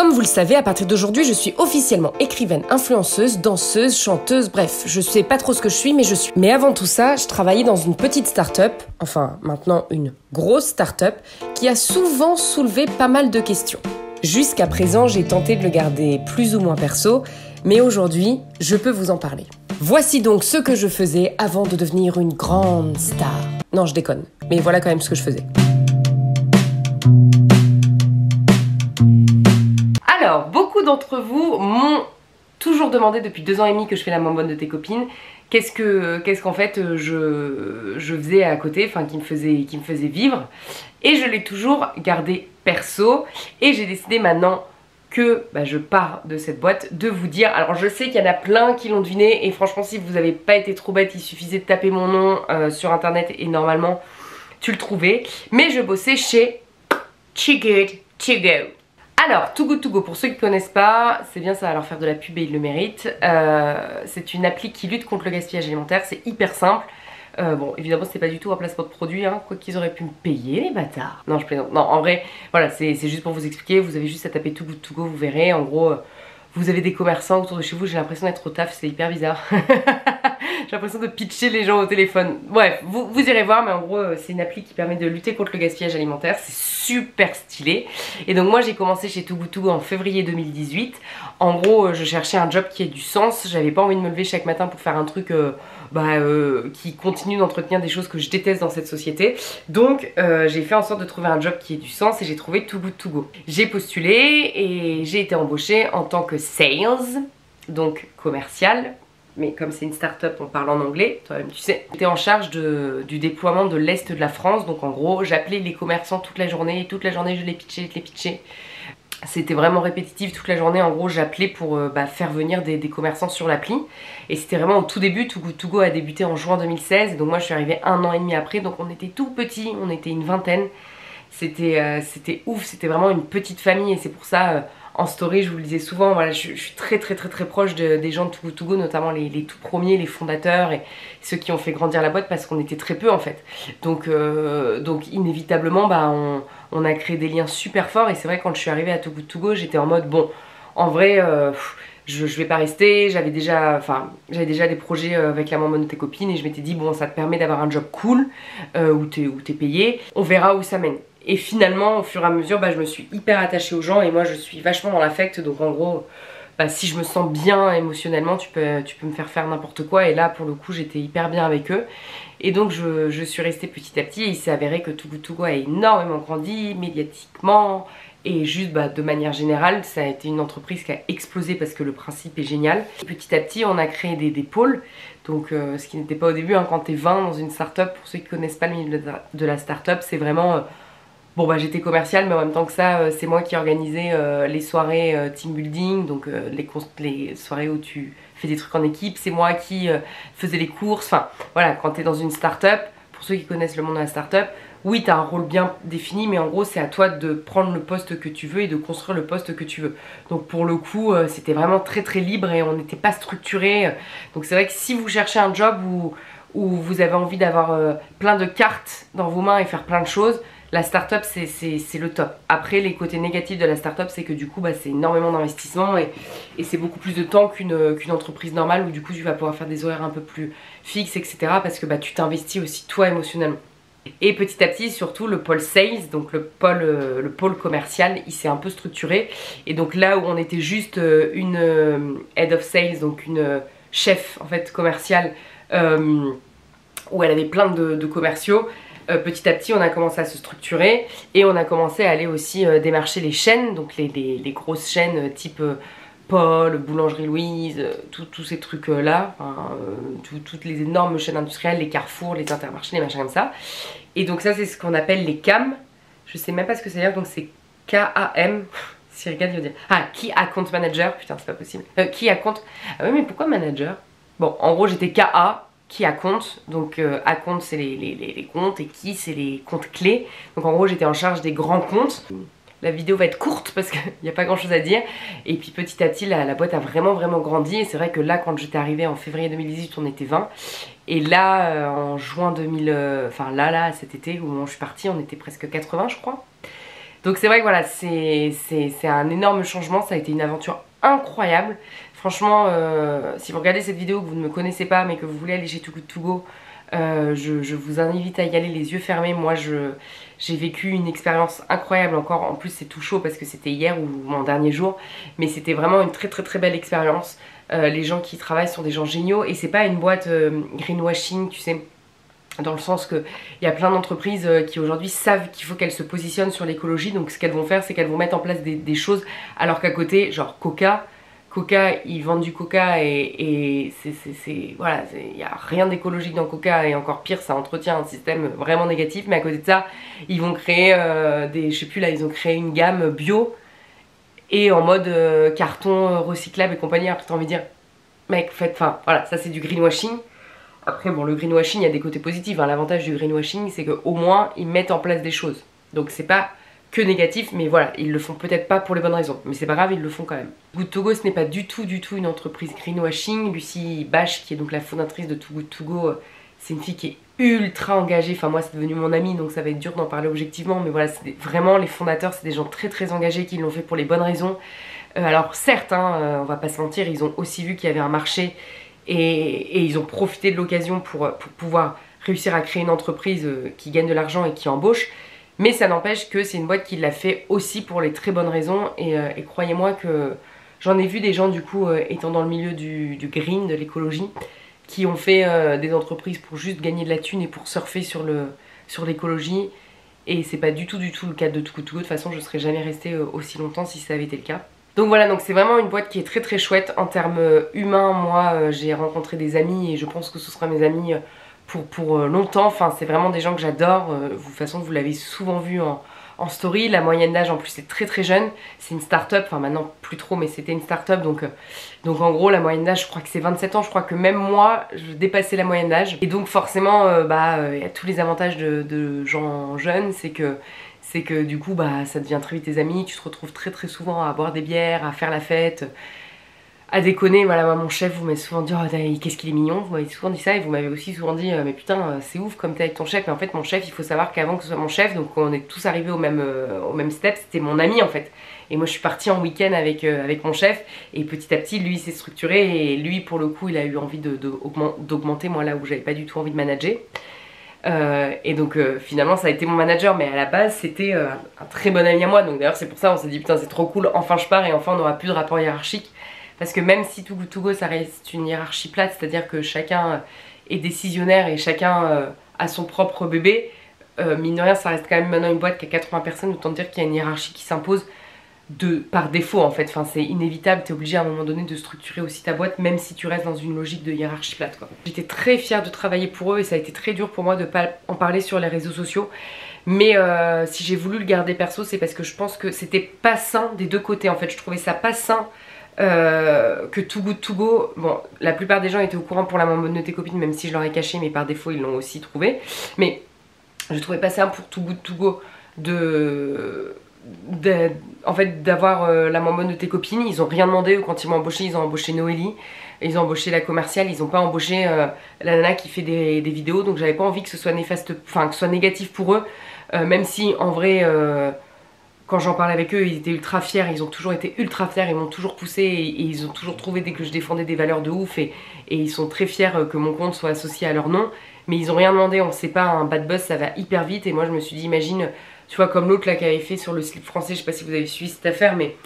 Comme vous le savez, à partir d'aujourd'hui, je suis officiellement écrivaine, influenceuse, danseuse, chanteuse, bref, je sais pas trop ce que je suis, mais je suis. Mais avant tout ça, je travaillais dans une petite start-up, enfin maintenant une grosse start-up, qui a souvent soulevé pas mal de questions. Jusqu'à présent, j'ai tenté de le garder plus ou moins perso, mais aujourd'hui, je peux vous en parler. Voici donc ce que je faisais avant de devenir une grande star. Non, je déconne, mais voilà quand même ce que je faisais. Alors, beaucoup d'entre vous m'ont toujours demandé depuis 2 ans et demi que je fais la bonbonne de tes copines, qu'est-ce qu'en fait je faisais à côté, enfin qui me faisait vivre, et je l'ai toujours gardé perso, et j'ai décidé maintenant que je pars de cette boîte de vous dire. Alors je sais qu'il y en a plein qui l'ont deviné, et franchement si vous n'avez pas été trop bête, il suffisait de taper mon nom sur internet et normalement tu le trouvais, mais je bossais chez Too Good To Go. Alors, Too Good To Go, pour ceux qui ne connaissent pas, c'est bien, ça va leur faire de la pub et ils le méritent. C'est une appli qui lutte contre le gaspillage alimentaire, c'est hyper simple. Bon, évidemment, c'était pas du tout un placement de produit, hein, quoi qu'ils auraient pu me payer, les bâtards. Non, je plaisante. Non, en vrai, voilà, c'est juste pour vous expliquer, vous avez juste à taper Too Good To Go, vous verrez. En gros, vous avez des commerçants autour de chez vous, j'ai l'impression d'être au taf, c'est hyper bizarre. J'ai l'impression de pitcher les gens au téléphone. Bref, vous irez voir, mais en gros, c'est une appli qui permet de lutter contre le gaspillage alimentaire. C'est super stylé. Et donc moi, j'ai commencé chez Too Good To Go en février 2018. En gros, je cherchais un job qui ait du sens. J'avais pas envie de me lever chaque matin pour faire un truc qui continue d'entretenir des choses que je déteste dans cette société. Donc, j'ai fait en sorte de trouver un job qui ait du sens et j'ai trouvé Too Good To Go. J'ai postulé et j'ai été embauchée en tant que sales, donc commercial. Mais comme c'est une start-up, on parle en anglais, toi-même tu sais. J'étais en charge du déploiement de l'Est de la France, donc en gros j'appelais les commerçants toute la journée je les pitchais. C'était vraiment répétitif toute la journée, en gros j'appelais pour faire venir des commerçants sur l'appli. Et c'était vraiment au tout début, Too Good To Go a débuté en juin 2016, donc moi je suis arrivée 1 an et demi après, donc on était tout petits, on était une vingtaine. C'était ouf, c'était vraiment une petite famille et c'est pour ça... en story, je vous le disais souvent, voilà, je suis très proche des gens de Too Good To Go, notamment les tout premiers, les fondateurs et ceux qui ont fait grandir la boîte parce qu'on était très peu en fait. Donc inévitablement, on a créé des liens super forts et c'est vrai quand je suis arrivée à Too Good To Go, j'étais en mode bon, en vrai, je vais pas rester, j'avais déjà des projets avec la bonbonne de tes copines et je m'étais dit bon, ça te permet d'avoir un job cool où t'es payé, on verra où ça mène. Et finalement, au fur et à mesure, je me suis hyper attachée aux gens et moi je suis vachement dans l'affect. Donc en gros, si je me sens bien émotionnellement, tu peux me faire n'importe quoi. Et là, pour le coup, j'étais hyper bien avec eux. Et donc je suis restée petit à petit et il s'est avéré que Too Good To Go a énormément grandi médiatiquement. Et juste de manière générale, ça a été une entreprise qui a explosé parce que le principe est génial. Et petit à petit, on a créé des pôles. Donc ce qui n'était pas au début, hein, quand t'es 20 dans une start-up, pour ceux qui ne connaissent pas le milieu de la start-up, c'est vraiment... Bon j'étais commerciale mais en même temps que ça c'est moi qui organisais les soirées team building, donc les soirées où tu fais des trucs en équipe, c'est moi qui faisais les courses, enfin voilà, quand t'es dans une start-up, pour ceux qui connaissent le monde de la start-up, oui t'as un rôle bien défini mais en gros c'est à toi de prendre le poste que tu veux et de construire le poste que tu veux. Donc pour le coup c'était vraiment très libre et on n'était pas structuré, donc c'est vrai que si vous cherchez un job où vous avez envie d'avoir plein de cartes dans vos mains et faire plein de choses, la start-up c'est le top. Après les côtés négatifs de la start-up c'est que du coup c'est énormément d'investissement et c'est beaucoup plus de temps qu'une entreprise normale où du coup tu vas pouvoir faire des horaires un peu plus fixes etc. parce que tu t'investis aussi toi émotionnellement. Et petit à petit surtout le pôle sales, donc le pôle commercial, il s'est un peu structuré. Et donc là où on était juste une head of sales, donc une chef en fait commerciale où elle avait plein de commerciaux, petit à petit on a commencé à se structurer et on a commencé à aller aussi démarcher les chaînes, donc les grosses chaînes type Paul, Boulangerie Louise, tous ces trucs là, toutes les énormes chaînes industrielles, les Carrefour, les Intermarchés, les machins comme ça. Et donc ça c'est ce qu'on appelle les CAM, je sais même pas ce que ça veut dire, donc c'est K-A-M, si regarde il va dire, Key Account Manager, putain c'est pas possible, Key Account, ah oui mais pourquoi Manager? Bon en gros j'étais KA, Key Account, donc Account c'est les comptes et Key c'est les comptes clés, donc en gros j'étais en charge des grands comptes. La vidéo va être courte parce qu'il n'y a pas grand chose à dire. Et puis petit à petit la boîte a vraiment grandi. Et c'est vrai que là quand j'étais arrivée en février 2018 on était 20. Et là en juin 2000, enfin là cet été où je suis partie on était presque 80 je crois. Donc c'est vrai que voilà, c'est un énorme changement, ça a été une aventure incroyable. Franchement, si vous regardez cette vidéo, que vous ne me connaissez pas mais que vous voulez aller chez Too Good To Go, je vous invite à y aller les yeux fermés. Moi j'ai vécu une expérience incroyable encore. En plus c'est tout chaud parce que c'était hier ou mon dernier jour, mais c'était vraiment une très belle expérience. Les gens qui y travaillent sont des gens géniaux et c'est pas une boîte greenwashing, tu sais, dans le sens que il y a plein d'entreprises qui aujourd'hui savent qu'il faut qu'elles se positionnent sur l'écologie. Donc ce qu'elles vont faire, c'est qu'elles vont mettre en place des choses, alors qu'à côté, genre Coca, ils vendent du Coca et voilà, il n'y a rien d'écologique dans Coca et encore pire, ça entretient un système vraiment négatif. Mais à côté de ça, ils vont créer je sais plus là, ils ont créé une gamme bio et en mode carton recyclable et compagnie. Alors que t'as envie de dire, mec, faites, enfin voilà, ça c'est du greenwashing. Après bon, le greenwashing, il y a des côtés positifs, hein. L'avantage du greenwashing, c'est qu'au moins ils mettent en place des choses. Donc c'est pas que négatif, mais voilà, ils le font peut-être pas pour les bonnes raisons, mais c'est pas grave, ils le font quand même. Too Good To Go, ce n'est pas du tout une entreprise greenwashing. Lucie Bache, qui est donc la fondatrice de Too Good To Go, c'est une fille qui est ultra engagée. Enfin moi c'est devenu mon amie, donc ça va être dur d'en parler objectivement, mais voilà, c'est vraiment les fondateurs, c'est des gens très engagés qui l'ont fait pour les bonnes raisons. Alors certes, on va pas se mentir, ils ont aussi vu qu'il y avait un marché et ils ont profité de l'occasion pour pouvoir réussir à créer une entreprise qui gagne de l'argent et qui embauche. Mais ça n'empêche que c'est une boîte qui l'a fait aussi pour les très bonnes raisons et croyez-moi que j'en ai vu des gens du coup étant dans le milieu du green, de l'écologie, qui ont fait des entreprises pour juste gagner de la thune et pour surfer sur l'écologie. Et c'est pas du tout le cas de Too Good To Go. De toute façon, je serais jamais restée aussi longtemps si ça avait été le cas. Donc voilà, donc c'est vraiment une boîte qui est très chouette en termes humains. Moi j'ai rencontré des amis et je pense que ce sera mes amis pour longtemps. Enfin c'est vraiment des gens que j'adore. De toute façon vous l'avez souvent vu en story. La moyenne d'âge en plus est très jeune. C'est une start-up, enfin maintenant plus trop, mais c'était une start-up. Donc en gros la moyenne d'âge, je crois que c'est 27 ans. Je crois que même moi je dépassais la moyenne d'âge. Et donc forcément il y a tous les avantages de gens jeunes. C'est que du coup ça devient très vite tes amis, tu te retrouves très souvent à boire des bières, à faire la fête, à déconner. Voilà, moi mon chef vous m'avez souvent dit oh, qu'est-ce qu'il est mignon, vous m'avez souvent dit ça et vous m'avez aussi souvent dit mais putain c'est ouf comme t'es avec ton chef. Mais en fait mon chef, il faut savoir qu'avant que ce soit mon chef, donc on est tous arrivés au même step, c'était mon ami en fait. Et moi je suis partie en week-end avec mon chef et petit à petit lui il s'est structuré et lui pour le coup il a eu envie d'augmenter moi là où j'avais pas du tout envie de manager. Et donc finalement ça a été mon manager, mais à la base c'était un très bon ami à moi. Donc d'ailleurs c'est pour ça on s'est dit putain c'est trop cool, enfin je pars et enfin on n'aura plus de rapport hiérarchique. Parce que même si Too Good To Go ça reste une hiérarchie plate, c'est à dire que chacun est décisionnaire et chacun a son propre bébé, mine de rien ça reste quand même maintenant une boîte qui a 80 personnes, autant dire qu'il y a une hiérarchie qui s'impose par défaut en fait. Enfin c'est inévitable, t'es obligé à un moment donné de structurer aussi ta boîte même si tu restes dans une logique de hiérarchie plate quoi. J'étais très fière de travailler pour eux et ça a été très dur pour moi de pas en parler sur les réseaux sociaux. Mais si j'ai voulu le garder perso, c'est parce que je pense que c'était pas sain des deux côtés en fait. Je trouvais ça pas sain que Too Good To Go, bon la plupart des gens étaient au courant pour la bonne de tes copines, même si je leur ai caché, mais par défaut ils l'ont aussi trouvé. Mais je trouvais pas ça pour Too Good To Go en fait d'avoir la bonne de tes copines. Ils ont rien demandé quand ils m'ont embauché, ils ont embauché Noélie, ils ont embauché la commerciale, ils ont pas embauché la nana qui fait des vidéos. Donc j'avais pas envie que ce soit néfaste, enfin que ce soit négatif pour eux, même si en vrai quand j'en parle avec eux, ils étaient ultra fiers, ils ont toujours été ultra fiers, ils m'ont toujours poussé et ils ont toujours trouvé dès que je défendais des valeurs de ouf et ils sont très fiers que mon compte soit associé à leur nom. Mais ils ont rien demandé, on sait pas, un bad buzz ça va hyper vite et moi je me suis dit imagine, tu vois comme l'autre là qui avait fait sur le slip français, je sais pas si vous avez suivi cette affaire mais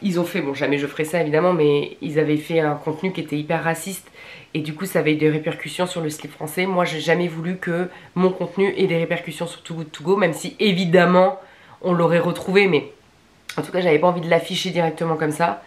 ils ont fait, bon jamais je ferai ça évidemment, mais ils avaient fait un contenu qui était hyper raciste et du coup ça avait des répercussions sur le slip français. Moi j'ai jamais voulu que mon contenu ait des répercussions sur Too Good To Go, même si évidemment on l'aurait retrouvé, mais en tout cas j'avais pas envie de l'afficher directement comme ça.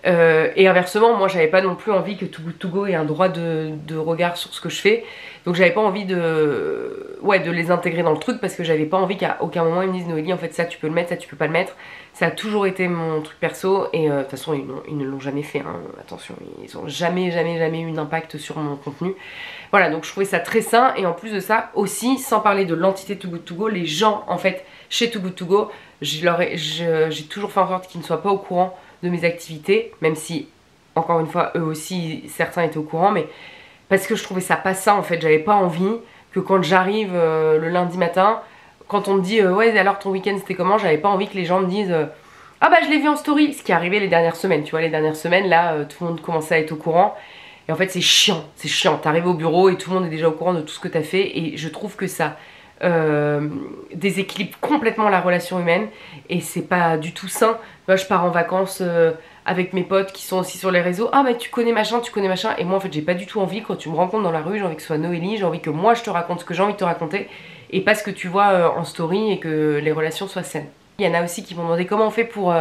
Et inversement moi j'avais pas non plus envie que Too Good To Go ait un droit de regard sur ce que je fais. Donc j'avais pas envie de les intégrer dans le truc parce que j'avais pas envie qu'à aucun moment ils me disent Noélie en fait ça tu peux le mettre, ça tu peux pas le mettre. Ça a toujours été mon truc perso et de toute façon ils ne l'ont jamais fait, hein. Attention, ils ont jamais eu d'impact sur mon contenu. Voilà, donc je trouvais ça très sain et en plus de ça aussi, sans parler de l'entité Too Good To Go, les gens en fait chez Too Good To Go, j'ai toujours fait en sorte qu'ils ne soient pas au courant de mes activités, même si encore une fois eux aussi certains étaient au courant, mais parce que je trouvais ça pas sain en fait. J'avais pas envie que quand j'arrive le lundi matin, quand on me dit ouais alors ton week-end c'était comment, j'avais pas envie que les gens me disent ah bah je l'ai vu en story, ce qui est arrivé les dernières semaines, tu vois, les dernières semaines là tout le monde commençait à être au courant. Et en fait c'est chiant, t'arrives au bureau et tout le monde est déjà au courant de tout ce que t'as fait et je trouve que ça déséquilibre complètement la relation humaine et c'est pas du tout sain. Moi je pars en vacances avec mes potes qui sont aussi sur les réseaux, ah bah tu connais machin, et moi en fait j'ai pas du tout envie, quand tu me rencontres dans la rue, j'ai envie que ce soit Noélie, j'ai envie que moi je te raconte ce que j'ai envie de te raconter et pas ce que tu vois en story et que les relations soient saines. Il y en a aussi qui m'ont demandé comment on fait pour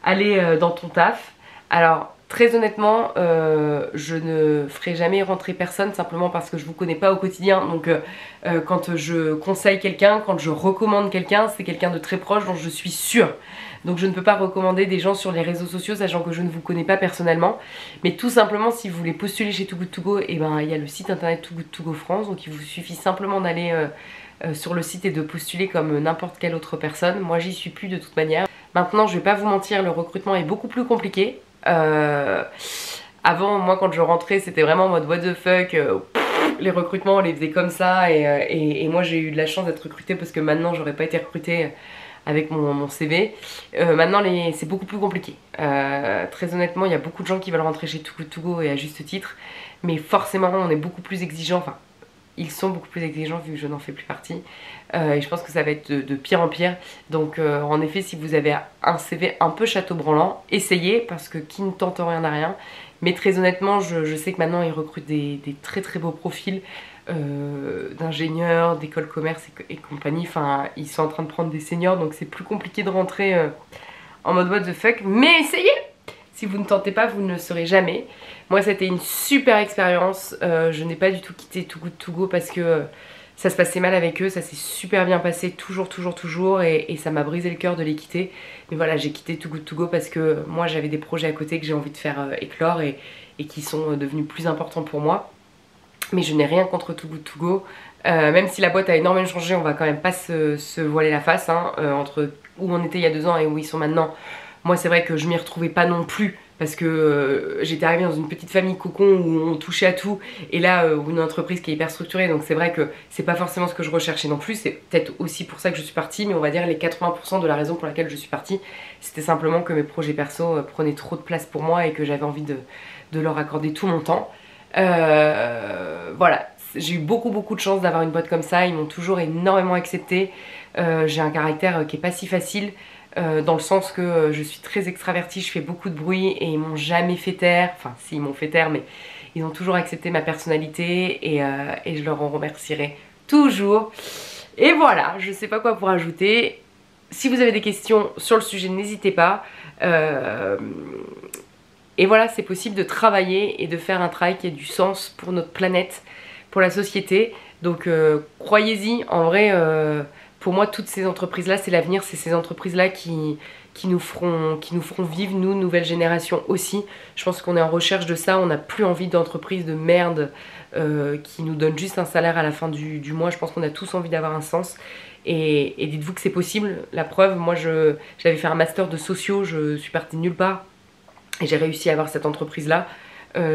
aller dans ton taf. Alors très honnêtement, je ne ferai jamais rentrer personne simplement parce que je vous connais pas au quotidien. Donc quand je conseille quelqu'un, quand je recommande quelqu'un, c'est quelqu'un de très proche dont je suis sûre. Donc je ne peux pas recommander des gens sur les réseaux sociaux sachant que je ne vous connais pas personnellement. Mais tout simplement si vous voulez postuler chez Too Good To Go, et ben il y a le site internet Too Good To Go France. Donc il vous suffit simplement d'aller sur le site et de postuler comme n'importe quelle autre personne. Moi j'y suis plus de toute manière. Maintenant je vais pas vous mentir, le recrutement est beaucoup plus compliqué. Avant moi quand je rentrais c'était vraiment en mode what the fuck, les recrutements on les faisait comme ça et moi j'ai eu de la chance d'être recrutée parce que maintenant j'aurais pas été recrutée avec mon CV. Maintenant c'est beaucoup plus compliqué. Très honnêtement il y a beaucoup de gens qui veulent rentrer chez Too Good To Go et à juste titre, mais forcément on est beaucoup plus exigeant, enfin ils sont beaucoup plus exigeants vu que je n'en fais plus partie et je pense que ça va être de pire en pire. Donc en effet si vous avez un CV un peu château-branlant, essayez parce que qui ne tente rien n'a rien. Mais très honnêtement je sais que maintenant ils recrutent des très très beaux profils d'ingénieurs, d'école commerce et compagnie. Enfin ils sont en train de prendre des seniors donc c'est plus compliqué de rentrer en mode what the fuck. Mais essayez! Si vous ne tentez pas, vous ne le saurez jamais. Moi, c'était une super expérience. Je n'ai pas du tout quitté Too Good To Go parce que ça se passait mal avec eux. Ça s'est super bien passé, toujours. Et ça m'a brisé le cœur de les quitter. Mais voilà, j'ai quitté Too Good To Go parce que moi, j'avais des projets à côté que j'ai envie de faire éclore et qui sont devenus plus importants pour moi. Mais je n'ai rien contre Too Good To Go. Même si la boîte a énormément changé, on va quand même pas se voiler la face. Hein, entre où on était il y a 2 ans et où ils sont maintenant. Moi c'est vrai que je m'y retrouvais pas non plus parce que j'étais arrivée dans une petite famille cocon où on touchait à tout et là une entreprise qui est hyper structurée, donc c'est vrai que c'est pas forcément ce que je recherchais non plus. C'est peut-être aussi pour ça que je suis partie, mais on va dire les 80% de la raison pour laquelle je suis partie c'était simplement que mes projets perso prenaient trop de place pour moi et que j'avais envie de leur accorder tout mon temps. Voilà, j'ai eu beaucoup de chance d'avoir une boîte comme ça, ils m'ont toujours énormément accepté. J'ai un caractère qui est pas si facile. Dans le sens que je suis très extravertie, je fais beaucoup de bruit et ils m'ont jamais fait taire, enfin si ils m'ont fait taire mais ils ont toujours accepté ma personnalité et je leur en remercierai toujours. Et voilà, je sais pas quoi pour ajouter. Si vous avez des questions sur le sujet, n'hésitez pas. Et voilà, c'est possible de travailler et de faire un travail qui ait du sens pour notre planète, pour la société. Donc croyez-y, en vrai... Pour moi, toutes ces entreprises-là, c'est l'avenir. C'est ces entreprises-là qui nous feront vivre, nous, nouvelle génération aussi. Je pense qu'on est en recherche de ça. On n'a plus envie d'entreprises de merde qui nous donnent juste un salaire à la fin du mois. Je pense qu'on a tous envie d'avoir un sens. Et dites-vous que c'est possible. La preuve, moi, j'avais fait un master de sociaux. Je suis partie de nulle part. Et j'ai réussi à avoir cette entreprise-là.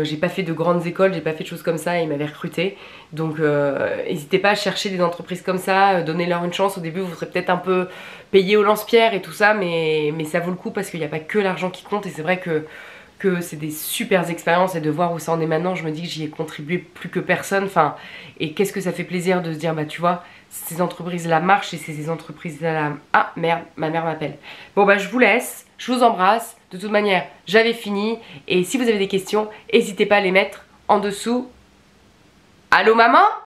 J'ai pas fait de grandes écoles, j'ai pas fait de choses comme ça et ils m'avaient recruté. Donc n'hésitez pas à chercher des entreprises comme ça, donnez-leur une chance. Au début vous serez peut-être un peu payé au lance-pierre et tout ça, mais ça vaut le coup parce qu'il n'y a pas que l'argent qui compte. Et c'est vrai que c'est des super expériences et de voir où ça en est maintenant, je me dis que j'y ai contribué plus que personne. Enfin, et qu'est-ce que ça fait plaisir de se dire bah tu vois, ces entreprises-là marchent et c'est ces entreprises-là... Ah merde, ma mère m'appelle. Bon bah je vous laisse, je vous embrasse. De toute manière, j'avais fini. Et si vous avez des questions, n'hésitez pas à les mettre en dessous. Allô maman ?